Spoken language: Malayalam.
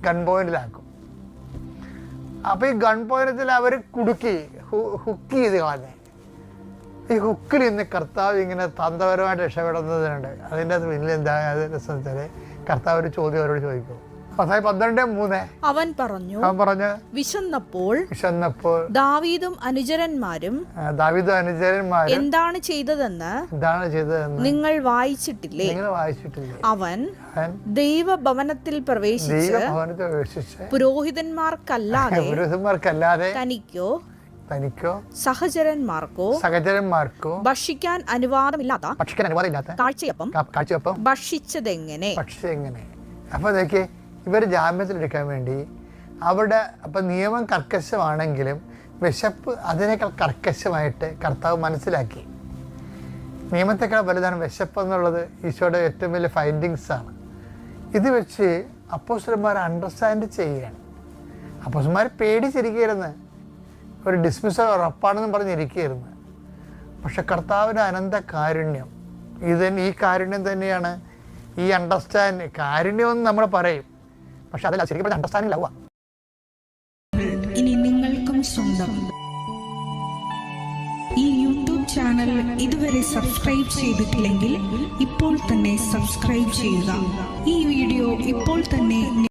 ഗൺ പോയിന്റിലാക്കും. അപ്പോൾ ഈ ഗൺ പോയിന്റിൽ അവർ കുടുക്കി ഹുക്ക് ചെയ്ത് കളഞ്ഞേ. ഈ ഹുക്കിൽ നിന്ന് കർത്താവ് ഇങ്ങനെ തന്ത്രപരമായിട്ട് രക്ഷപ്പെടുന്നതിനുണ്ട്. അതിൻ്റെ പിന്നിൽ എന്താ വെച്ചാൽ കർത്താവ് ഒരു ചോദ്യം അവരോട് ചോദിക്കും. 12:3 അവൻ പറഞ്ഞു വിശന്നപ്പോൾ ദാവീദും അനുചരന്മാരും എന്താണ് ചെയ്തതെന്ന് നിങ്ങൾ വായിച്ചിട്ടില്ലേ? അവൻ ദൈവഭവനത്തിൽ പ്രവേശിച്ച് പുരോഹിതന്മാർക്കല്ലാതെ തനിക്കോ സഹചരന്മാർക്കോ ഭക്ഷിക്കാൻ അനുവാദമില്ലാത്ത കാഴ്ചയപ്പം ഭക്ഷിച്ചതെങ്ങനെ? അപ്പോൾ നോക്കിയേ, ഇവർ ജാമ്യത്തിലെടുക്കാൻ വേണ്ടി അവിടെ അപ്പം നിയമം കർക്കശമാണെങ്കിലും വിശപ്പ് അതിനേക്കാൾ കർക്കശമായിട്ട് കർത്താവ് മനസ്സിലാക്കി. നിയമത്തെക്കാൾ വലുതാണ് വിശപ്പ് എന്നുള്ളത് ഈശോയുടെ ഏറ്റവും വലിയ ഫൈൻഡിങ്സാണ്. ഇത് വെച്ച് അപ്പോസ്തലന്മാർ അണ്ടർസ്റ്റാൻഡ് ചെയ്യുകയാണ്. അപ്പോസ്തലന്മാർ പേടിച്ചിരിക്കുകയായിരുന്നു, ഒരു ഡിസ്മിസൽ ഉറപ്പാണെന്നും പറഞ്ഞിരിക്കുകയായിരുന്നു. പക്ഷെ കർത്താവിൻ്റെ അനന്ത കാരുണ്യം, ഈ കാരുണ്യം തന്നെയാണ് ഈ അണ്ടർസ്റ്റാൻഡ്. കാരുണ്യമെന്ന് നമ്മൾ പറയും, പക്ഷെ അതല്ല ശരിക്കും അണ്ടർസ്റ്റാൻഡിംഗ് ആവുക. ഇനി നിങ്ങൾക്കും സ്വന്തം ഈ യൂട്യൂബ് ചാനൽ ഇതുവരെ സബ്സ്ക്രൈബ് ചെയ്തിട്ടില്ലെങ്കിൽ ഇപ്പോൾ തന്നെ സബ്സ്ക്രൈബ് ചെയ്യുക. ഈ വീഡിയോ ഇപ്പോൾ തന്നെ